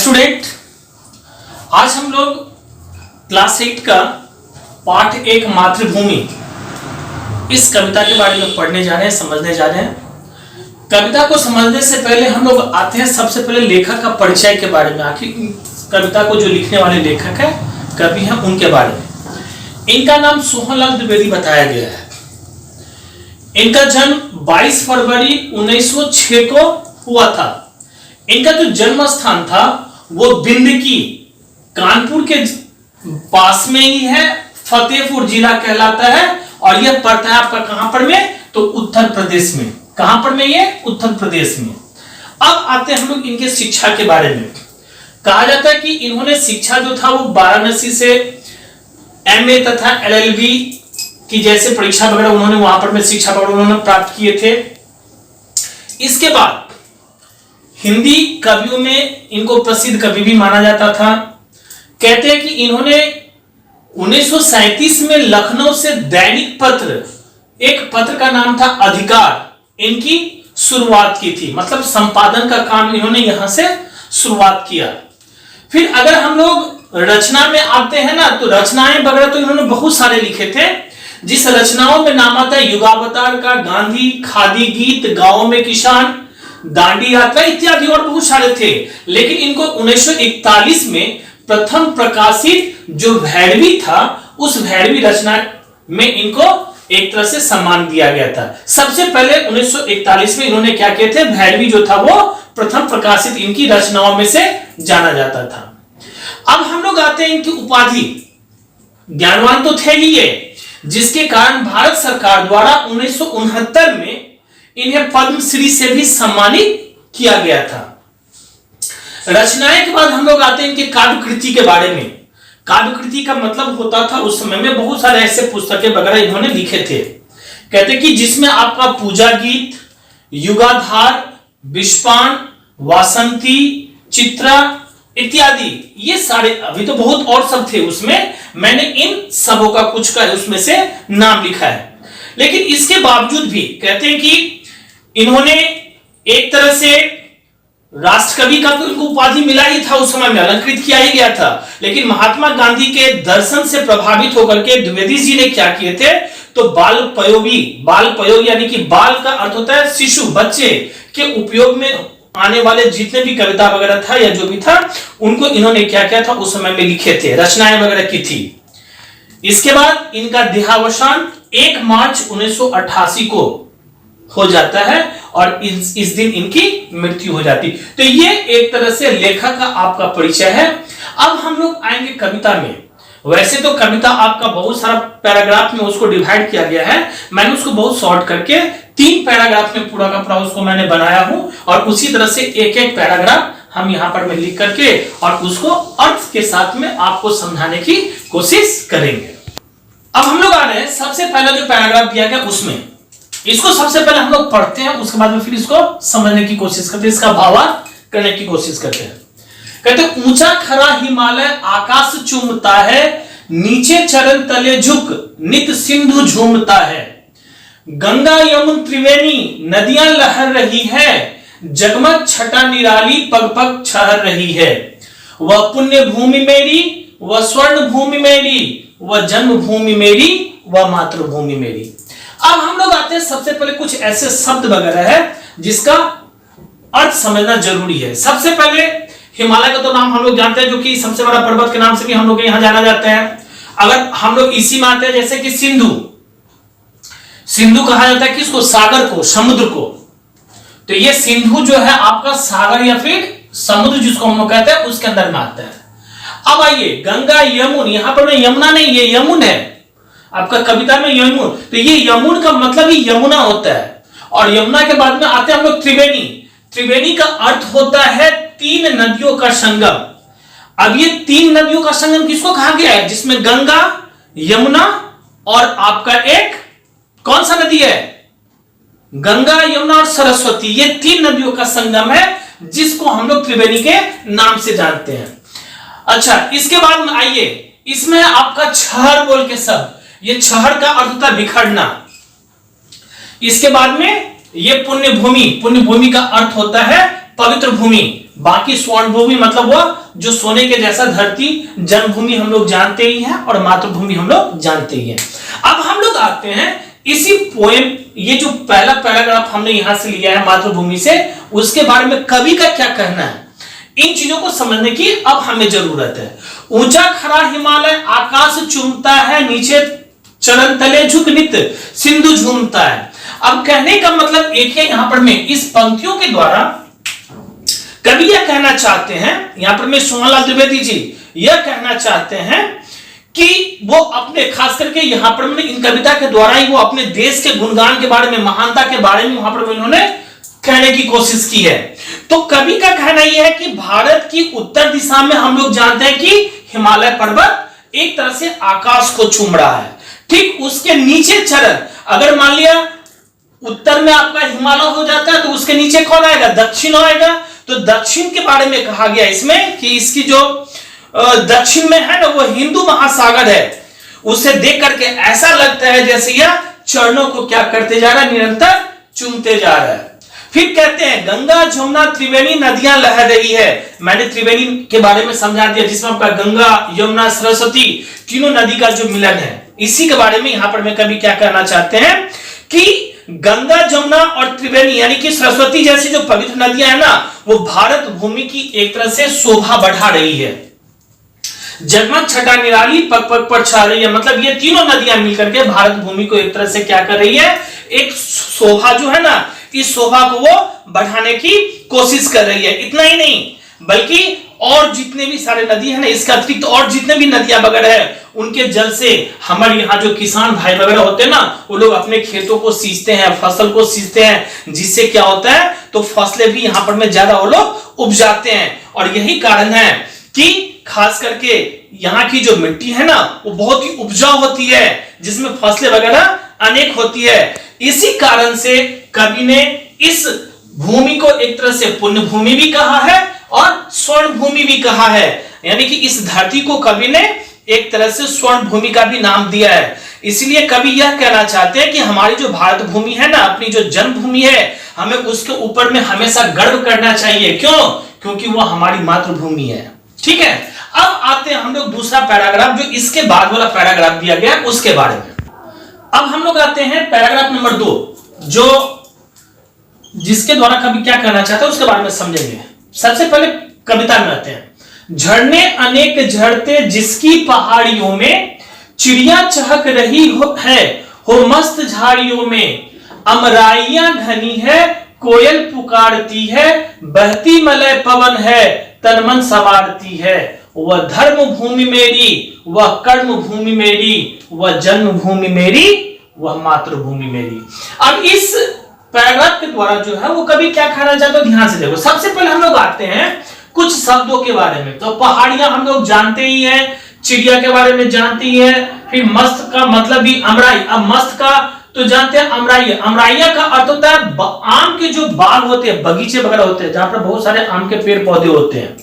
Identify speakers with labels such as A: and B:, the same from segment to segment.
A: Student, आज हम लोग क्लास 8 का पाठ 1 मातृभूमि इस कविता के बारे में पढ़ने जा रहे हैं, समझने जा रहे हैं। कविता को समझने से पहले हम लोग आते हैं सबसे पहले लेखक का परिचय के बारे में। आखिर कविता को जो लिखने वाले लेखक है, कवि हैं, उनके बारे में। इनका नाम सोहनलाल द्विवेदी बताया गया है। इनका जन्म 22 फरवरी 1906 को हुआ था। इनका जो जन्म स्थान था वो बिंदकी, कानपुर के पास में ही है, फतेहपुर जिला कहलाता है। और यह पड़ता है आपका कहां पर में, तो उत्तर प्रदेश में। कहां पर में, ये उत्तर प्रदेश में। अब आते हैं हम लोग इनके शिक्षा के बारे में। कहा जाता है कि इन्होंने शिक्षा जो था वो वाराणसी से एमए तथा एलएलबी की जैसे परीक्षा वगैरह उन्होंने वहां पर में शिक्षा वगैरह उन्होंने प्राप्त किए थे। इसके बाद हिंदी कवियों में इनको प्रसिद्ध कवि भी माना जाता था। कहते हैं कि इन्होंने 1937 में लखनऊ से दैनिक पत्र, एक पत्र का नाम था अधिकार, इनकी शुरुआत की थी। मतलब संपादन का काम इन्होंने यहां से शुरुआत किया। फिर अगर हम लोग रचना में आते हैं ना, तो रचनाएं वगैरह तो इन्होंने बहुत सारे लिखे थे। जिस रचनाओं में नाम आता है युगावतार का, गांधी, खादी गीत, गांवों में किसान, दांडी यात्रा इत्यादि और बहुत सारे थे। लेकिन इनको 1941 में प्रथम प्रकाशित जो भैरवी था, उस भैरवी रचना में इनको एक तरह से सम्मान दिया गया था। सबसे पहले 1941 में इन्होंने क्या किए थे, भैरवी जो था वो प्रथम प्रकाशित इनकी रचनाओं में से जाना जाता था। अब हम लोग आते हैं इनकी उपाधि। ज्ञानवान तो थे ही ये, जिसके कारण भारत सरकार द्वारा 1969 में इन्हें पद्मश्री से भी सम्मानित किया गया था। रचनाएं के बाद हम लोग आते हैं इनके काव्य कृति के बारे में। काव्य कृति का मतलब होता था उस समय में बहुत सारे ऐसे पुस्तकें वगैरह इन्होंने लिखे थे। कहते कि जिसमें आपका पूजा गीत, युगाधार, विष्पान, वासंती, चित्रा इत्यादि, ये सारे, अभी तो बहुत और सब थे उसमें, मैंने इन सबों का कुछ का उसमें से नाम लिखा है। लेकिन इसके बावजूद भी कहते हैं कि इन्होंने एक तरह से राष्ट्रकवि का तो इनको उपाधि मिला ही था, उस समय में अलंकृत किया ही गया था। लेकिन महात्मा गांधी के दर्शन से प्रभावित होकर के द्विवेदी जी ने क्या किए थे, तो बाल पयोग यानी कि बाल का अर्थ होता है शिशु, बच्चे के उपयोग में आने वाले जितने भी कविता वगैरह था या जो भी था, उनको इन्होंने क्या किया था, उस समय में लिखे थे, रचनाएं वगैरह की थी। इसके बाद इनका देहावसान 1 मार्च 1988 को हो जाता है और इस दिन इनकी मृत्यु हो जाती। तो ये एक तरह से लेखक का आपका परिचय है। अब हम लोग आएंगे कविता में। वैसे तो कविता आपका बहुत सारा पैराग्राफ में उसको डिवाइड किया गया है, मैंने उसको बहुत शॉर्ट करके 3 पैराग्राफ में पूरा का पूरा उसको मैंने बनाया हूं, और उसी तरह से एक एक पैराग्राफ हम यहां पर में लिख करके और उसको अर्थ के साथ में आपको समझाने की कोशिश करेंगे। अब हम लोग आ रहे हैं सबसे पहला जो पैराग्राफ दिया गया उसमें, इसको सबसे पहले हम लोग पढ़ते हैं, उसके बाद में फिर इसको समझने की कोशिश करते हैं, इसका भावार्थ करने की कोशिश करते हैं। कहते ऊंचा खरा हिमालय आकाश चूमता है, नीचे चरण तले झुक नित सिंधु झूमता है। गंगा यमुन त्रिवेणी नदियां लहर रही है, जगमग छटा निराली पग पग छहर रही है। वह पुण्य भूमि मेरी, वह स्वर्ण भूमि मेरी, वह जन्मभूमि मेरी, वह मातृभूमि मेरी। अब हम लोग आते हैं सबसे पहले कुछ ऐसे शब्द वगैरह है जिसका अर्थ समझना जरूरी है। सबसे पहले हिमालय का तो नाम हम लोग जानते हैं, जो कि सबसे बड़ा पर्वत के नाम से भी हम लोग यहां जाना जाता है। अगर हम लोग इसी में आते हैं जैसे कि सिंधु कहा जाता है किसको, सागर को, समुद्र को। तो ये सिंधु जो है आपका सागर या फिर समुद्र जिसको हम लोग कहते हैं उसके अंदर में आता है। अब आइए गंगा यमुन, यहां पर यमुना नहीं, ये यमुन है आपका कविता में यमुन। तो ये यमुन का मतलब ही यमुना होता है। और यमुना के बाद में आते हैं हम लोग त्रिवेणी। त्रिवेणी का अर्थ होता है 3 नदियों का संगम। अब ये 3 नदियों का संगम किसको कहा गया है, जिसमें गंगा, यमुना और आपका एक कौन सा नदी है, गंगा, यमुना और सरस्वती, ये 3 नदियों का संगम है जिसको हम लोग त्रिवेणी के नाम से जानते हैं। अच्छा, इसके बाद में आइए, इसमें आपका छहर बोल के शब्द, ये छहर का अर्थ होता है बिखरना। इसके बाद में ये पुण्य भूमि, पुण्य भूमि का अर्थ होता है पवित्र भूमि, बाकी स्वर्ण भूमि मतलब वो जो सोने के जैसा धरती, जन्मभूमि हम लोग जानते ही हैं और मातृभूमि हम लोग जानते ही हैं। अब हम लोग आते हैं इसी पोएम, ये जो पहला पैराग्राफ हमने यहां से लिया है मातृभूमि से, उसके बारे में कवि का क्या कहना है, इन चीजों को समझने की अब हमें जरूरत है। ऊंचा खड़ा हिमालय आकाश चूमता है, नीचे चरण तले झुक नित सिंधु झूमता है। अब कहने का मतलब एक है, यहां पर मैं इस पंक्तियों के द्वारा कवि यह कहना चाहते हैं, यहां पर मैं सोहनलाल द्विवेदी जी यह कहना चाहते हैं कि वो अपने, खास करके यहां पर मैंने इन कविता के द्वारा ही वो अपने देश के गुणगान के बारे में, महानता के बारे में वहां पर उन्होंने कहने की कोशिश की है। तो कवि का कहना यह है कि भारत की उत्तर दिशा में हम लोग जानते हैं कि हिमालय पर्वत एक तरह से आकाश को चूम रहा है, ठीक उसके नीचे चरण, अगर मान लिया उत्तर में आपका हिमालय हो जाता है तो उसके नीचे कौन आएगा, दक्षिण आएगा। तो दक्षिण के बारे में कहा गया इसमें कि इसकी जो दक्षिण में है ना वो हिंदू महासागर है, उसे देख करके ऐसा लगता है जैसे यह चरणों को क्या करते जा रहा है, निरंतर चूमते जा रहा है। फिर कहते हैं गंगा जमुना त्रिवेणी नदियां लहर रही है। मैंने त्रिवेणी के बारे में समझा दिया, जिसमें आपका गंगा यमुना सरस्वती तीनों नदी का जो मिलन है, इसी के बारे में यहां पर मैं कभी क्या कहना चाहते हैं कि गंगा जमुना और त्रिवेणी यानी कि सरस्वती जैसी जो पवित्र नदियां है ना, वो भारत भूमि की एक तरह से शोभा बढ़ा रही है। जगमग छटा निराली पग पग पर छा रही है, मतलब ये तीनों नदियां मिलकर के भारत भूमि को एक तरह से क्या कर रही है, एक शोभा जो है ना, इस शोभा को वो बढ़ाने की कोशिश कर रही है। इतना ही नहीं बल्कि और जितने भी सारे नदी है ना, इसका अतिरिक्त और जितने भी नदियां वगैरह है, उनके जल से हमारे यहाँ जो किसान भाई वगैरह होते हैं ना, वो लोग अपने खेतों को सींचते हैं, फसल को सींचते हैं, जिससे क्या होता है तो फसलें भी यहाँ पर में ज्यादा वो लोग उपजाते हैं। और यही कारण है कि खास करके यहाँ की जो मिट्टी है ना वो बहुत ही उपजाऊ होती है, जिसमें फसलें वगैरह अनेक होती है। इसी कारण से कवि ने इस भूमि को एक तरह से पुण्य भूमि भी कहा है और स्वर्ण भूमि भी कहा है, यानी कि इस धरती को कवि ने एक तरह से स्वर्ण भूमि का भी नाम दिया है। इसलिए कवि यह कहना चाहते हैं कि हमारी जो भारत भूमि है ना, अपनी जो जन्मभूमि है, हमें उसके ऊपर में हमेशा गर्व करना चाहिए। क्यों? क्योंकि वो हमारी मातृभूमि है। ठीक है, अब आते हैं हम लोग दूसरा पैराग्राफ, जो इसके बाद वाला पैराग्राफ दिया गया उसके बारे में। अब हम लोग आते हैं पैराग्राफ नंबर 2, जो जिसके द्वारा कवि क्या कहना चाहते हैं उसके बारे में समझेंगे। सबसे पहले कविता में आते हैं। झरने अनेक झरते जिसकी पहाड़ियों में, चिड़िया चहक रही हो मस्त झाड़ियों में, अमराइयां घनी है कोयल पुकारती है, बहती मलय पवन है तन मन संवारती है। वह धर्म भूमि मेरी, वह कर्म भूमि मेरी, वह जन्मभूमि मेरी, वह मातृभूमि मेरी। अब इस पैराग्राफ के द्वारा जो है वो कभी क्या कहना चाहते हो, ध्यान से देखो। सबसे पहले हम लोग आते हैं कुछ शब्दों के बारे में। तो पहाड़ियां हम लोग जानते ही हैं, चिड़िया के बारे में जानते ही हैं, फिर मस्त का मतलब भी अमराई। अब मस्त का तो जानते हैं अमराई, अमराइया का अर्थ होता है आम के जो बाग होते हैं, बगीचे वगैरह होते हैं, जहां पर बहुत सारे आम के पेड़ पौधे होते हैं,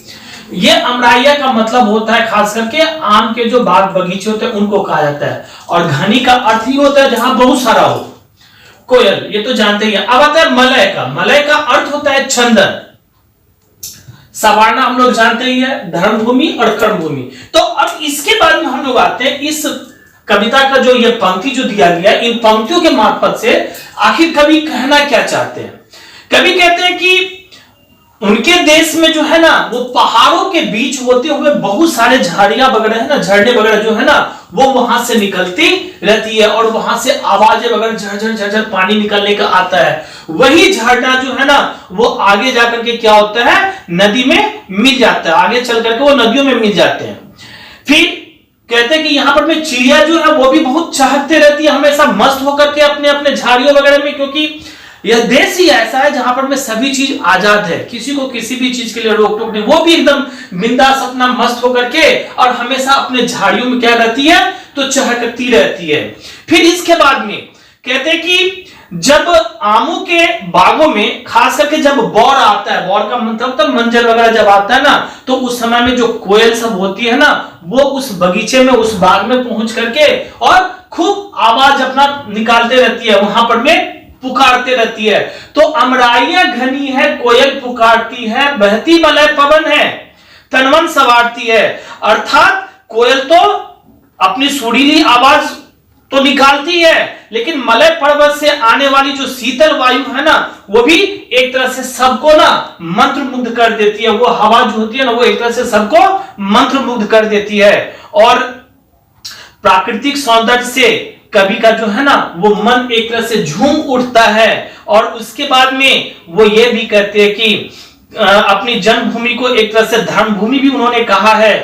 A: ये अमराइया का मतलब होता है खास करके आम के जो बाग बगीचे होते हैं उनको कहा जाता है। और घनी का अर्थ ही होता है जहां बहुत सारा हो। कोयल ये तो जानते ही हैं। अब आता है मलय का। मलय का अर्थ होता है चंदन। सवारना हम लोग जानते ही है, धर्म भूमि और कर्म भूमि। तो अब इसके बाद में हम लोग आते हैं इस कविता का जो ये पंक्ति जो दिया गया, इन पंक्तियों के मार्फत से आखिर कवि कहना क्या चाहते हैं। कवि कहते हैं कि उनके देश में जो है ना वो पहाड़ों के बीच होते हुए बहुत सारे झाड़ियां वगैरह है ना, झरने वगैरह जो है ना वो वहां से निकलती रहती है और वहां से आवाजें वगैरह झरझर झरझर पानी निकलने का आता है। वही झरना जो है ना वो आगे जाकर के क्या होता है, नदी में मिल जाता है, आगे चल करके वो नदियों में मिल जाते हैं। फिर कहते हैं कि यहाँ पर में चिड़िया जो है वो भी बहुत चहकते रहती है, हमेशा मस्त होकर के अपने अपने झाड़ियों वगैरह में, क्योंकि यह देश ही ऐसा है जहां पर में सभी चीज आजाद है, किसी को किसी भी चीज के लिए रोक टोक नहीं। वो भी एकदम बिंदास अपना मस्त होकर के और हमेशा अपने झाड़ियों में क्या रहती है तो चहकती रहती है। फिर इसके बाद में कहते हैं कि जब आमों के बागों में खास करके जब बौर आता है, बौर का मतलब तो मंजर वगैरह जब आता है ना, तो उस समय में जो कोयल सब होती है ना वो उस बगीचे में उस बाग में पहुंच करके और खूब आवाज अपना निकालते रहती है। वहां पर में पुकारते रहती है। तो अमराइयां घनी है, कोयल पुकारती है, बहती मलय पवन है, तनवन सवारती है। अर्थात कोयल तो अपनी सुरीली आवाज तो निकालती है, लेकिन मलय पर्वत से आने वाली जो शीतल वायु है ना, वो भी एक तरह से सबको ना मंत्रमुग्ध कर देती है। वो हवा जो होती है ना, वो एक तरह से सबको मंत्रमुग्ध कर देती है। और प्राकृतिक सौंदर्य से कवि का जो है ना, वो मन एक तरह से झूम उठता है। और उसके बाद में वो ये भी कहते हैं कि अपनी जन्मभूमि को एक तरह से धर्मभूमि भी उन्होंने कहा है,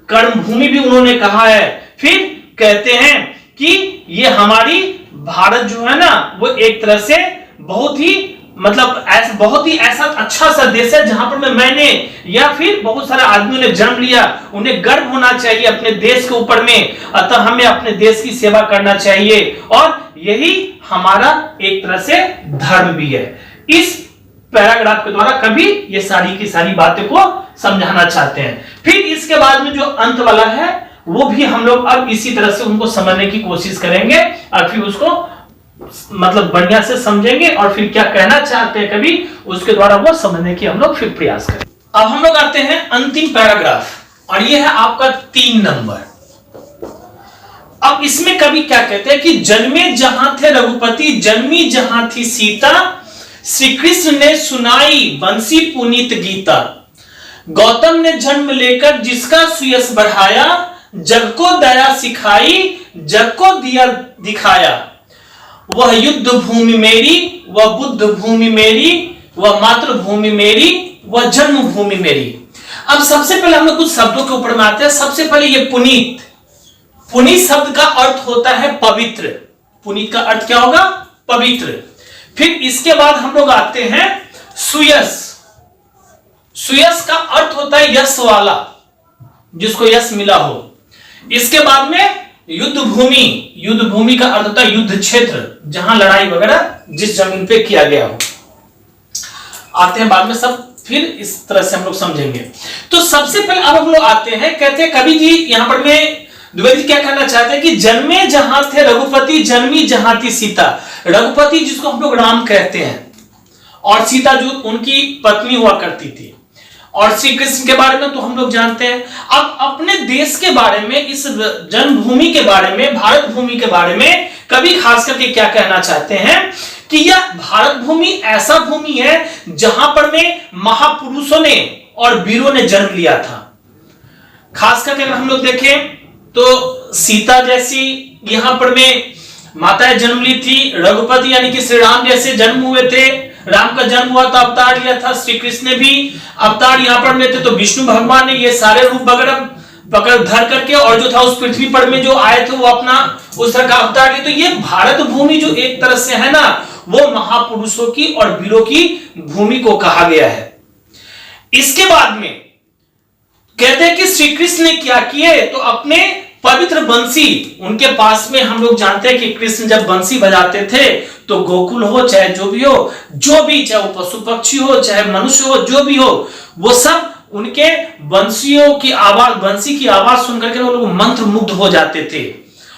A: कर्मभूमि भी उन्होंने कहा है। फिर कहते हैं कि ये हमारी भारत जो है ना, वो एक तरह से बहुत ही मतलब बहुत ही ऐसा अच्छा सा देश है जहां पर मैंने या फिर बहुत सारे आदमियों ने जन्म लिया। उन्हें गर्व होना चाहिए अपने देश के ऊपर में, अतः हमें अपने देश की सेवा करना चाहिए और यही हमारा एक तरह से धर्म भी है। इस पैराग्राफ के द्वारा कभी ये सारी की सारी बातें को समझाना चाहते हैं। फिर इसके बाद में जो अंत वाला है वो भी हम लोग अब इसी तरह से उनको समझने की कोशिश करेंगे और फिर उसको मतलब बढ़िया से समझेंगे और फिर क्या कहना चाहते हैं कभी उसके द्वारा वो समझने की हम लोग फिर प्रयास करें। अब हम लोग आते हैं अंतिम पैराग्राफ और ये है आपका 3 नंबर। अब इसमें कवि क्या कहते हैं कि जन्मे जहां थे रघुपति, जन्मी जहां थी सीता, श्री कृष्ण ने सुनाई बंसी पुनीत गीता। गौतम ने जन्म लेकर जिसका सुयश बढ़ाया, जग को दया सिखाई, जग को दिया दिखाया। वह युद्ध भूमि मेरी, वह बुद्ध भूमि मेरी, वह मातृभूमि मेरी, वह जन्मभूमि मेरी। अब सबसे पहले हम लोग कुछ शब्दों के ऊपर में आते हैं। सबसे पहले ये पुनीत, पुनीत शब्द का अर्थ होता है पवित्र। पुनीत का अर्थ क्या होगा? पवित्र। फिर इसके बाद हम लोग आते हैं सुयश। सुयश का अर्थ होता है यश वाला, जिसको यश मिला हो। इसके बाद में युद्ध भूमि, युद्ध भूमि का अर्थ होता है युद्ध क्षेत्र, जहां लड़ाई वगैरह जिस जमीन पे किया गया हो। आते हैं बाद में सब, फिर इस तरह से हम लोग समझेंगे। तो सबसे पहले अब हम लोग आते हैं, कहते हैं कवि जी यहां पर में द्विवेदी क्या कहना चाहते हैं कि जन्मे जहां थे रघुपति, जन्मी जहां थी सीता। रघुपति जिसको हम लोग राम कहते हैं और सीता जो उनकी पत्नी हुआ करती थी। और श्री कृष्ण के बारे में तो हम लोग जानते हैं। अब अपने देश के बारे में, इस जन्मभूमि के बारे में, भारत भूमि के बारे में कवि खास करके क्या कहना चाहते हैं कि यह भारत भूमि ऐसा भूमि है जहां पर में महापुरुषों ने और वीरों ने जन्म लिया था। खास करके अगर हम लोग देखें तो सीता जैसी यहां पर में माताएं जन्म ली थी, रघुपति यानी कि श्री राम जैसे जन्म हुए थे। राम का जन्म हुआ तो अवतार लिया था, श्री कृष्ण ने भी अवतार यहां पर लेते, तो विष्णु भगवान ने ये सारे रूप वगैरह पकड़ धर करके और जो था उस पृथ्वी पर में जो आए थे वो अपना उस तरह का अवतार लिए। तो ये भारत भूमि जो एक तरह से है ना, वो महापुरुषों की और वीरों की भूमि को कहा गया है। इसके बाद में कहते हैं कि श्री कृष्ण ने क्या किए, तो अपने पवित्र बंसी, उनके पास में हम लोग जानते हैं कि कृष्ण जब बंसी बजाते थे तो गोकुल हो चाहे जो भी हो, चाहे वो पशु पक्षी हो चाहे मनुष्य हो, जो भी हो, वो सब उनके बंसियों की आवाज, बंसी की आवाज सुनकर के वो लोग मंत्र मुग्ध हो जाते थे।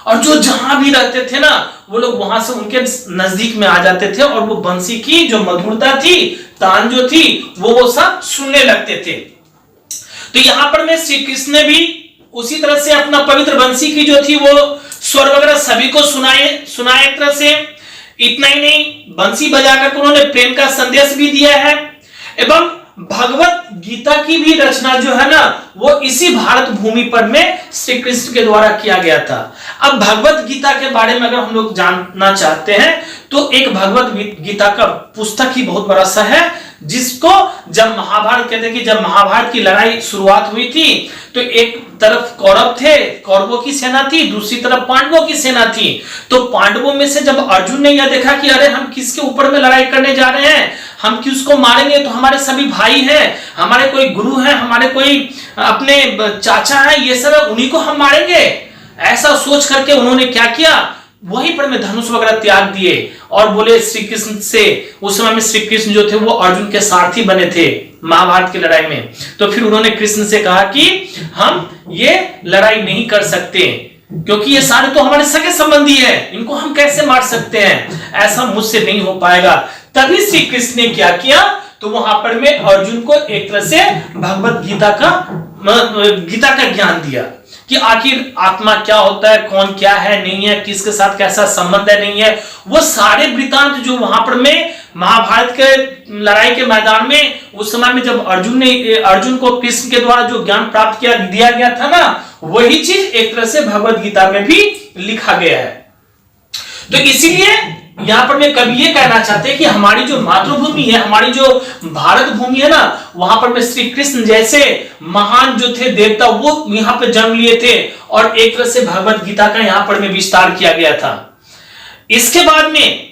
A: और जो जहां भी रहते थे ना, वो लोग वहां से उनके नजदीक में आ जाते थे और वो बंसी की जो मधुरता थी, तान जो थी, वो सब सुनने लगते थे। तो यहां पर में श्री कृष्ण ने भी उसी तरह से अपना पवित्र बंसी की जो थी वो स्वर वगैरह सभी को सुनाए एक तरह से। इतना ही नहीं, बंसी बजाकर उन्होंने प्रेम का संदेश भी दिया है। एवं भगवत गीता की भी रचना जो है ना, वो इसी भारत भूमि पर में श्री कृष्ण के द्वारा किया गया था। अब भगवत गीता के बारे में अगर हम लोग जानना चाहते हैं तो एक भगवत गीता का पुस्तक ही बहुत बड़ा सा है, जिसको जब महाभारत कहते हैं कि जब महाभारत की लड़ाई शुरुआत हुई थी तो एक तरफ कौरव थे, कौरवों की सेना थी, दूसरी तरफ पांडवों की सेना थी। तो पांडवों में से जब अर्जुन ने यह देखा कि अरे हम किसके ऊपर में लड़ाई करने जा रहे हैं, हम किसको मारेंगे, तो हमारे सभी भाई हैं, हमारे कोई गुरु हैं, हमारे कोई अपने चाचा हैं, ये सब है, उन्हीं को हम मारेंगे। ऐसा सोच करके उन्होंने क्या किया, वहीं पर में धनुष वगैरह त्याग दिए और बोले श्री कृष्ण से। उस समय में श्री कृष्ण जो थे वो अर्जुन के सारथी बने थे महाभारत की लड़ाई में। तो फिर उन्होंने कृष्ण से कहा कि हम ये लड़ाई नहीं कर सकते, क्योंकि ये सारे तो हमारे सगे संबंधी है, इनको हम कैसे मार सकते हैं, ऐसा मुझसे नहीं हो पाएगा। तभी श्री कृष्ण ने क्या किया, तो वहां पर में अर्जुन को एक तरह से भगवत गीता का ज्ञान दिया कि आखिर आत्मा क्या होता है, कौन क्या है नहीं है, किसके साथ कैसा संबंध है नहीं है। वो सारे वृतांत जो वहां पर में महाभारत के लड़ाई के मैदान में उस समय में जब अर्जुन को कृष्ण के द्वारा जो ज्ञान प्राप्त दिया गया था ना, वही चीज एक तरह से भगवत गीता में भी लिखा गया है। तो इसीलिए यहां पर मैं कभी ये कहना चाहते हैं कि हमारी जो मातृभूमि है, हमारी जो भारत भूमि है ना, वहां पर में श्री कृष्ण जैसे महान जो थे देवता वो यहां पर जन्म लिए थे और एक तरह से भगवत गीता का यहां पर में विस्तार किया गया था। इसके बाद में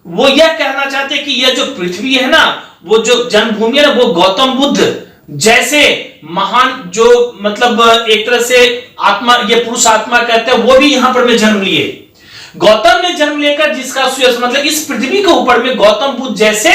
A: वो यह कहना चाहते हैं कि यह जो पृथ्वी है ना, वो जो जन्मभूमि है ना, वो गौतम बुद्ध जैसे महान जो मतलब एक तरह से आत्मा, ये पुरुष आत्मा कहते हैं, वो भी यहां पर में जन्म लिए। गौतम ने जन्म लेकर जिसका सुयश मतलब इस पृथ्वी के ऊपर में गौतम बुद्ध जैसे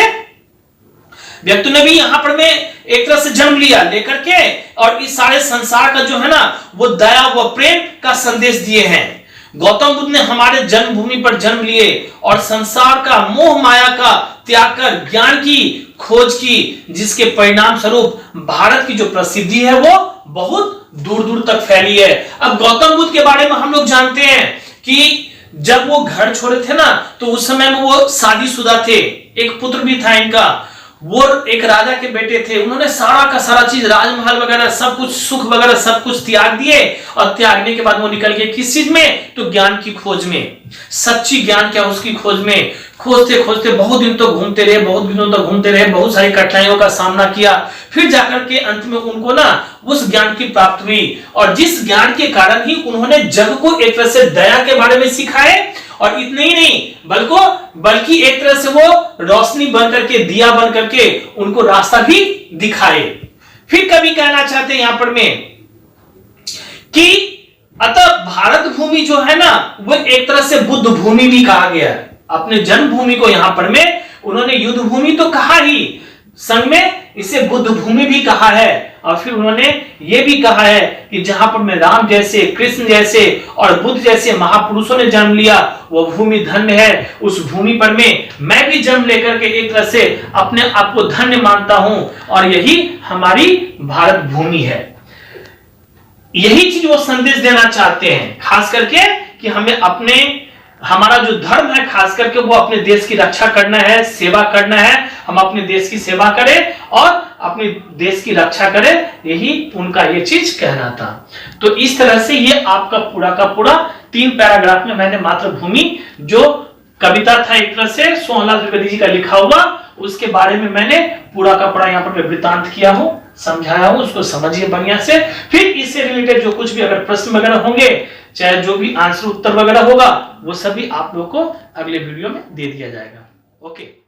A: व्यक्ति ने भी यहां पर में एक तरह से जन्म लिया लेकर के, और इस सारे संसार का जो है ना वो दया व प्रेम का संदेश दिए हैं। गौतम बुद्ध ने हमारे जन्मभूमि पर जन्म लिए और संसार का मोह माया का त्याग कर ज्ञान की खोज की, जिसके परिणाम स्वरूप भारत की जो प्रसिद्धि है वो बहुत दूर दूर तक फैली है। अब गौतम बुद्ध के बारे में हम लोग जानते हैं कि जब वो घर छोड़े थे ना, तो उस समय में वो शादीशुदा थे, एक पुत्र भी था इनका, वो एक राजा के बेटे थे। उन्होंने सारा का सारा चीज, राजमहल वगैरह सब कुछ, सुख वगैरह सब कुछ त्याग दिए, और त्यागने के बाद वो निकल गए किस चीज में, तो ज्ञान की खोज में, सच्ची ज्ञान क्या उसकी खोज में। खोजते खोजते बहुत दिन तो घूमते रहे, बहुत दिनों तक घूमते रहे, बहुत सारी कठिनाइयों का सामना किया, फिर जाकर के अंत में उनको ना उस ज्ञान की प्राप्ति हुई, और जिस ज्ञान के कारण ही उन्होंने जग को एक तरह से दया के बारे में सिखाए, और इतने ही नहीं बल्कि एक तरह से वो रोशनी बन करके, दिया बन करके उनको रास्ता भी दिखाए। फिर कभी कहना चाहते हैं यहां पर में कि अतः भारत भूमि जो है ना, वो एक तरह से बुद्ध भूमि भी कहा गया है। अपने जन्मभूमि को यहां पर में उन्होंने युद्ध भूमि तो कहा ही, संग में इसे बुद्ध भूमि भी कहा है, और फिर उन्होंने ये भी कहा है कि जहां पर में राम जैसे, कृष्ण जैसे और बुद्ध जैसे महापुरुषों ने जन्म लिया, वो भूमि धन्य है। उस भूमि पर में मैं भी जन्म लेकर के एक तरह से अपने आप को धन्य मानता हूं, और यही हमारी भारत भूमि है। यही चीज वो संदेश देना चाहते हैं, खास करके कि हमें हमारा जो धर्म है खास करके वो अपने देश की रक्षा करना है, सेवा करना है। हम अपने देश की सेवा करें और अपने देश की रक्षा करें, यही उनका ये चीज कहना था। तो इस तरह से ये आपका पूरा का पूरा 3 पैराग्राफ में मैंने मातृभूमि जो कविता था एक तरह से सोहनलाल त्रिवेदी जी का लिखा हुआ, उसके बारे में मैंने पूरा का पूरा यहाँ पर वृत्तांत किया हूं, समझाया हूं, उसको समझिए बढ़िया से। फिर इससे रिलेटेड जो कुछ भी अगर प्रश्न वगैरह होंगे, चाहे जो भी आंसर उत्तर वगैरह होगा, वो सभी आप लोग को अगले वीडियो में दे दिया जाएगा। ओके।